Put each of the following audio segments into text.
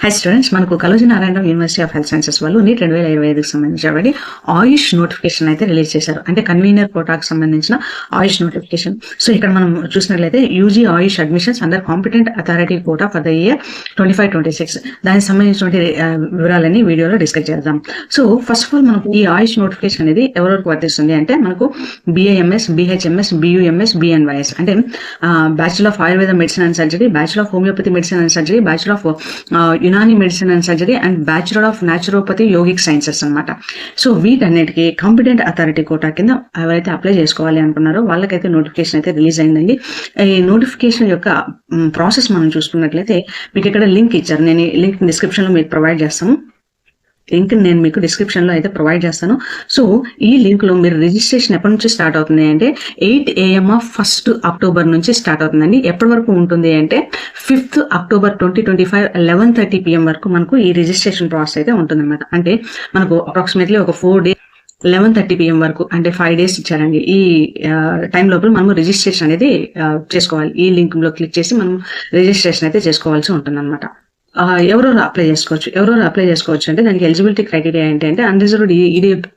High students, మనకు Kaloji Narayana Rao university of health sciences వాళ్ళు NEET 2025కి సంబంధించి ఆయుష్ నోటిఫికేషన్ అయితే రిలీజ్ చేశారు. అంటే కన్వీనర్ కోటాకు సంబంధించిన ఆయుష్ నోటిఫికేషన్. సో ఇక్కడ మనం చూసినట్లయితే UG AYUSH admissions under competent authority quota for the year 25-26 దానికి సంబంధించిన వివరాలన్నీ వీడియోలో డిస్కస్ చేద్దాం. సో ఫస్ట్ ఆఫ్ ఆల్ మనకు ఈ ఆయుష్ నోటిఫికేషన్ అనేది ఎవరికి వర్తిస్తుంది అంటే మనకు BAMS, BHMS, BUMS, BNYS అంటే bachelor of Ayurveda medicine and surgery, bachelor of homeopathy medicine and surgery, bachelor of Unani medicine and surgery and bachelor of naturopathy yogic sciences అనమాట. So వీటన్నిటికీ కాంపిటెంట్ అథారిటీ కోటా కింద ఎవరైతే అప్లై చేసుకోవాలి అనుకున్నారో వాళ్ళకైతే notification అయితే release అయిందండి. ఈ నోటిఫికేషన్ యొక్క ప్రాసెస్ మనం చూసుకున్నట్లయితే మీకు ఇక్కడ లింక్ ఇచ్చారు. నేను ఈ లింక్ డిస్క్రిప్షన్ లో మీకు ప్రొవైడ్ చేస్తాను. లింక్ నేను మీకు డిస్క్రిప్షన్ లో అయితే ప్రొవైడ్ చేస్తాను. సో ఈ లింక్ లో మీరు రిజిస్ట్రేషన్ ఎప్పటి నుంచి స్టార్ట్ అవుతుంది అంటే 8 AM ఆఫ్ 1 అక్టోబర్ నుంచి స్టార్ట్ అవుతుందండి. ఎప్పటి వరకు ఉంటుంది అంటే 5 అక్టోబర్ 2025 11:30 PM వరకు మనకు ఈ రిజిస్ట్రేషన్ ప్రాసెస్ అయితే ఉంటుంది అనమాట. అంటే మనకు అప్రాక్సిమేట్లీ ఒక 4 days 11:30 PM వరకు అంటే 5 days ఇచ్చారండి. ఈ టైం లోపల మనం రిజిస్ట్రేషన్ అనేది చేసుకోవాలి. ఈ లింక్ లో క్లిక్ చేసి మనం రిజిస్ట్రేషన్ అయితే చేసుకోవాల్సి ఉంటుంది అనమాట. ఎవరెవరు అప్లై చేసుకోవచ్చు అంటే దానికి ఎలిజిబిలిటీ క్రైటీరియా ఏంటంటే అన్రిజర్వ్డ్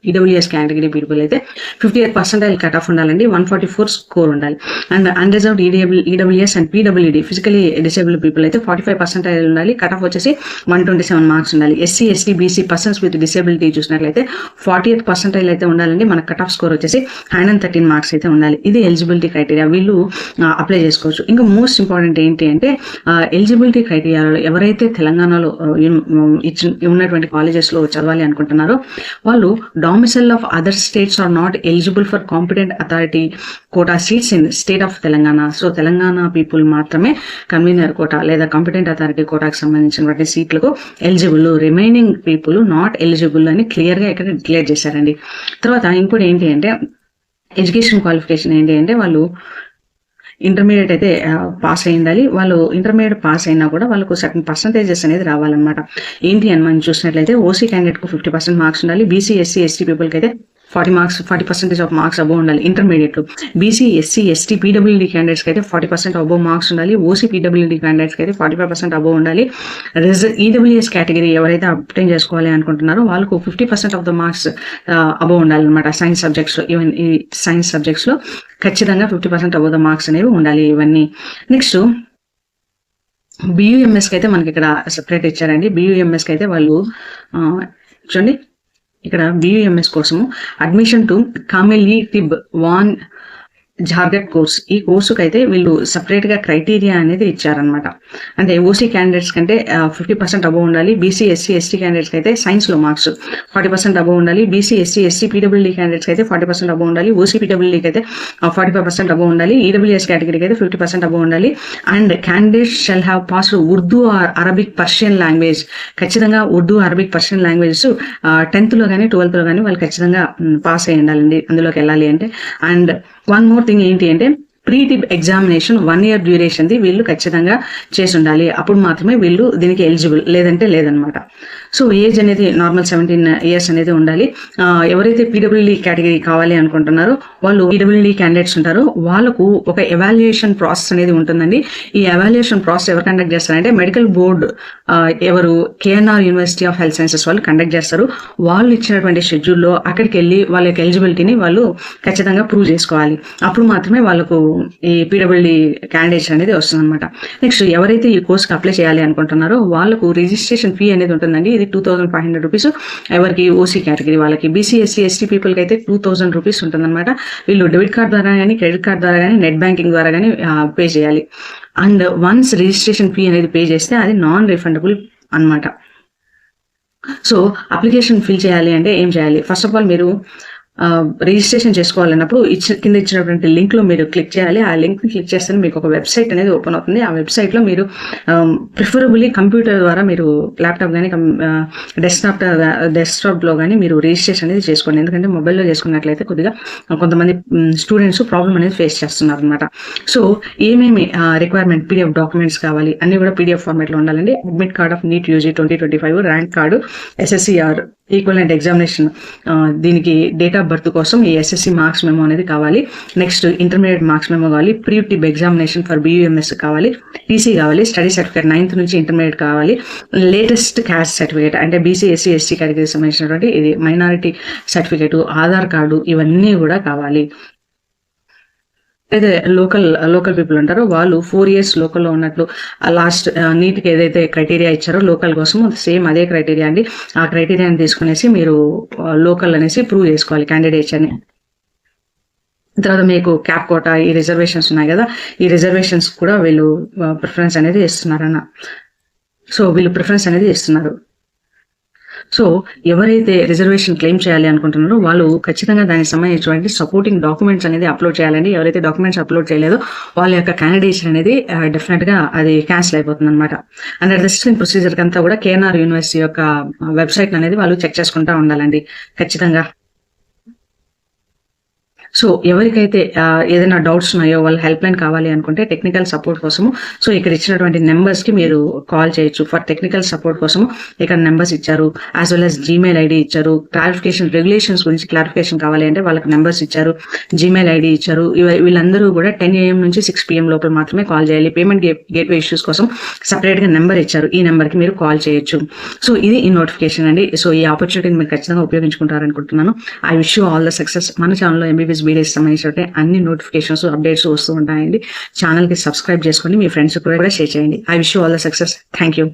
ఈడబ్ల్యూఎస్ కేటగిరీ పీపుల్ అయితే 58% కట్ ఆఫ్ ఉండాలండి, 144 స్కోర్ ఉండాలి. And unreserved EWS and PWD physically disabled people అయితే 45% ఉండాలి, కట్ ఆఫ్ వచ్చేసి 127 మార్క్స్ ఉండాలి. SC, ST, BC persons with disability చూసినట్లయితే 48% అయితే ఉండాలండి. మన కట్ ఆఫ్ స్కోర్ వచ్చేసి 113 మార్క్స్ అయితే ఉండాలి. ఇది ఎలిజిబిలిటీ క్రైటీరియా, వీళ్ళు అప్లై చేసుకోవచ్చు. ఇంకా మోస్ట్ ఇంపార్టెంట్ ఏంటి అంటే ఎలిజిబిలిటీ క్రైటీరియాలో ఎవరైతే తెలంగాణలో ఉన్నటువంటి కాలేజెస్ లో చదవాలి అనుకుంటున్నారో వాళ్ళు domicile of other states are not eligible for competent authority quota seats in state of Telangana. So Telangana people మాత్రమే కన్వీనర్ కోటా లేదా కాంపిటెంట్ అథారిటీ కోటాకు సంబంధించినటువంటి సీట్లకు eligible, remaining people not eligible అని క్లియర్ గా ఇక్కడ డిక్లేర్ చేశారండి. తర్వాత ఇంకోటి ఏంటి అంటే ఎడ్యుకేషన్ క్వాలిఫికేషన్ ఏంటి అంటే వాళ్ళు ఇంటర్మీడియట్ అయితే పాస్ అయి ఉండాలి. వాళ్ళు ఇంటర్మీడియట్ పాస్ అయినా కూడా వాళ్ళకు సర్టన్ పర్సంటేజెస్ అనేది రావాలన్నమాట. ఏంటి అని మనం చూసినట్లయితే ఓసీ క్యాండిడేట్ కు 50% మార్క్స్ ఉండాలి, BC, SC, ST పీపుల్ కి అయితే 40% ఆఫ్ మార్క్స్ అబోవ్ ఉండాలి ఇంటర్మీడియట్ లో. BC, SC, ST, PWD candidates కి అయితే 40% అబోవ్ మార్క్స్ ఉండాలి. OC, PWD క్యాండిడేట్స్ కి అయితే 45% అబోవ్ ఉండాలి. EWS కేటగిరీ ఎవరైతే అప్టైన్ చేసుకోవాలి అనుకుంటున్నారో వాళ్ళకు 50% ఆఫ్ ద మార్క్స్ అబోవ్ ఉండాలి అనమాట. సైన్స్ సబ్జెక్ట్స్ లో, ఈవెన్ ఈ సైన్స్ సబ్జెక్ట్స్ లో ఖచ్చితంగా 50% అబోవ్ ద మార్క్స్ అనేవి ఉండాలి. ఇవన్నీ నెక్స్ట్ BUMS కి అయితే మనకి ఇక్కడ సెపరేట్ ఇచ్చారండి. BUMS కి అయితే వాళ్ళు చూడండి ఇక్కడ BUMS కోసము అడ్మిషన్ టు కామెలి టిబ్ వాన్ జార్గెట్ కోర్స్, ఈ కోర్సుకు అయితే వీళ్ళు సపరేట్ గా క్రైటీరియా అనేది ఇచ్చారనమాట. అంటే ఓసీ క్యాండిడేట్స్ కంటే 50% అబోవ్ ఉండాలి, BC, SC, ST క్యాండిడేట్స్ అయితే సైన్స్ లో మార్క్స్ 40% అబోవ్ ఉండాలి, BC, SC, ST, PWD candidates అయితే 40% అబోవ్ ఉండాలి, OC, PWD అయితే 45% అబోవ్ ఉండాలి, EWS కేటగిరీకి అయితే 50% అబోవ్ ఉండాలి. And candidates shall have passed Urdu or Arabic Persian language, ఖచ్చితంగా Urdu, Arabic, Persian languages 10th లో కానీ 12th లో కానీ వాళ్ళు ఖచ్చితంగా పాస్ అయ్యి ఉండాలండి అందులోకి వెళ్ళాలి అంటే. అండ్ వన్ మోర్ థింగ్ ఏంటి అంటే ప్రీ-టిబ్ ఎగ్జామినేషన్ 1 year డ్యూరేషన్ది వీళ్ళు ఖచ్చితంగా చేసి ఉండాలి. అప్పుడు మాత్రమే వీళ్ళు దీనికి ఎలిజిబుల్, లేదంటే లేదనమాట. సో ఏజ్ అనేది నార్మల్ 17 years అనేది ఉండాలి. ఎవరైతే PWD కేటగిరీ కావాలి అనుకుంటున్నారో వాళ్ళు PWD క్యాండిడేట్స్ ఉంటారో వాళ్ళకు ఒక ఎవాల్యుయేషన్ ప్రాసెస్ అనేది ఉంటుందండి. ఈ ఎవాల్యుయేషన్ ప్రాసెస్ ఎవరు కండక్ట్ చేస్తారంటే మెడికల్ బోర్డ్, ఎవరు KNR university of health sciences వాళ్ళు కండక్ట్ చేస్తారు. వాళ్ళు ఇచ్చినటువంటి షెడ్యూల్లో అక్కడికి వెళ్ళి వాళ్ళ యొక్క ఎలిజిబిలిటీని వాళ్ళు ఖచ్చితంగా ప్రూవ్ చేసుకోవాలి. అప్పుడు మాత్రమే వాళ్ళకు ఈ PWD క్యాండిడేట్స్ అనేది వస్తుంది అనమాట. నెక్స్ట్ ఎవరైతే ఈ కోర్సుకి అప్లై చేయాలి అనుకుంటున్నారో వాళ్ళకు రిజిస్ట్రేషన్ ఫీ అనేది ఉంటుందండి. ఇది 2500 రూపీస్. ఎవరికి ఓసీ కేటగిరీ వాళ్ళకి, BC, SC, ST పీపుల్ కి అయితే 2000 రూపీస్ ఉంటుంది అనమాట. వీళ్ళు డెబిట్ కార్డ్ ద్వారా కానీ, క్రెడిట్ కార్డ్ ద్వారా కానీ, నెట్ బ్యాంకింగ్ ద్వారా కానీ పే చేయాలి. అండ్ వన్స్ రిజిస్ట్రేషన్ ఫీ అనేది పే చేస్తే అది నాన్ రిఫండబుల్ అనమాట. సో అప్లికేషన్ ఫిల్ చేయాలి అంటే ఏం చేయాలి? ఫస్ట్ ఆఫ్ ఆల్ మీరు రిజిస్ట్రేషన్ చేసుకోవాలన్నప్పుడు కింద ఇచ్చినటువంటి లింక్ లో మీరు క్లిక్ చేయాలి. ఆ లింక్ ని క్లిక్ చేస్తే మీకు ఒక వెబ్సైట్ అనేది ఓపెన్ అవుతుంది. ఆ వెబ్సైట్ లో మీరు ప్రిఫరబుల్లీ కంప్యూటర్ ద్వారా మీరు ల్యాప్టాప్ కానీ డెస్క్టాప్ లో కానీ మీరు రిజిస్ట్రేషన్ అనేది చేసుకోండి. ఎందుకంటే మొబైల్లో చేసుకున్నట్లయితే కొద్దిగా కొంతమంది స్టూడెంట్స్ ప్రాబ్లం అనేది ఫేస్ చేస్తున్నారు అనమాట. సో ఏమేమి రిక్వైర్మెంట్, PDF డాక్యుమెంట్స్ కావాలి అన్ని కూడా PDF ఫార్మాట్ లో ఉండాలండి. Admit card of NEET UG 2025, rank card, SSCR equivalent examination, దీనికి డేట్ ఆఫ్ బర్త్ కోసం ఈ ఎస్ఎస్సి మార్క్స్ మెమో అనేది కావాలి. నెక్స్ట్ ఇంటర్మీడియట్ మార్క్స్ మెమో కావాలి. ప్రీ టిబ్ ఎగ్జామినేషన్ ఫర్ BUMS కావాలి. టీసీ కావాలి. స్టడీ సర్టిఫికేట్ 9th నుంచి ఇంటర్మీడియట్ కావాలి. లేటెస్ట్ క్యాస్ట్ సర్టిఫికేట్ అంటే బీసీ ఎస్సీ ఎస్టీ కేటగిరీకి సంబంధించినటువంటి ఇది మైనారిటీ సర్టిఫికేట్, ఆధార్ కార్డు ఇవన్నీ కూడా కావాలి. అయితే లోకల్ పీపుల్ ఉంటారో వాళ్ళు 4 years లోకల్లో ఉన్నట్లు లాస్ట్ నీట్కి ఏదైతే క్రైటీరియా ఇచ్చారో లోకల్ కోసం సేమ్ అదే క్రైటీరియా అండి. ఆ క్రైటీరియాని తీసుకునేసి మీరు లోకల్ అనేసి ప్రూవ్ చేసుకోవాలి క్యాండిడేట్స్ అని. తర్వాత మీకు క్యాప్ కోటా ఈ రిజర్వేషన్స్ ఉన్నాయి కదా, ఈ రిజర్వేషన్స్ కూడా వీళ్ళు ప్రిఫరెన్స్ అనేది ఇస్తున్నారన్న. సో వీళ్ళు ప్రిఫరెన్స్ అనేది ఇస్తున్నారు. సో ఎవరైతే రిజర్వేషన్ క్లెయిమ్ చేయాలి అనుకుంటున్నారో వాళ్ళు ఖచ్చితంగా దానికి సంబంధించినటువంటి సపోర్టింగ్ డాక్యుమెంట్స్ అనేది అప్లోడ్ చేయాలండి. ఎవరైతే డాక్యుమెంట్స్ అప్లోడ్ చేయలేదో వాళ్ళ యొక్క క్యాండిడేషన్ అనేది డెఫినెట్ గా అది క్యాన్సిల్ అయిపోతుంది అనమాట. అండ్ రిజిస్ట్రింగ్ ప్రొసీజర్ అంతా కూడా KNR యూనివర్సిటీ యొక్క వెబ్సైట్ అనేది వాళ్ళు చెక్ చేసుకుంటా ఉండాలండి ఖచ్చితంగా. సో ఎవరికైతే ఏదైనా డౌట్స్ ఉన్నాయో వాళ్ళు హెల్ప్ లైన్ కావాలి అనుకుంటే టెక్నికల్ సపోర్ట్ కోసము సో ఇక్కడ ఇచ్చినటువంటి నెంబర్స్ కి మీరు కాల్ చేయొచ్చు. ఫర్ టెక్నికల్ సపోర్ట్ కోసము ఇక్కడ నెంబర్స్ ఇచ్చారు, as well as Gmail ID ఇచ్చారు. క్లారిఫికేషన్ రెగ్యులేషన్స్ గురించి క్లారిఫికేషన్ కావాలి అంటే వాళ్ళకి నెంబర్స్ ఇచ్చారు, జీమెయిల్ ఐడి ఇచ్చారు. వీళ్ళందరూ కూడా 10 AM నుంచి 6 PM లోపల మాత్రమే కాల్ చేయాలి. పేమెంట్ గేట్వే ఇష్యూస్ కోసం సపరేట్ గా నెంబర్ ఇచ్చారు, ఈ నెంబర్ కి మీరు కాల్ చేయొచ్చు. సో ఇది ఈ నోటిఫికేషన్ అండి. సో ఈ ఆపర్చునిటీని మీరు ఖచ్చితంగా ఉపయోగించుకుంటారనుకుంటున్నాను. I wish you all the success. మన ఛానల్లో MBBS BDS సంబంధించిన అన్ని నోటిఫికేషన్స్ అప్డేట్స్ వస్తూ ఉంటాయండి. ఛానల్ కి సబ్స్క్రైబ్ చేసుకోండి, మీ ఫ్రెండ్స్ కూడా షేర్ చేయండి. I wish you all the success. Thank you.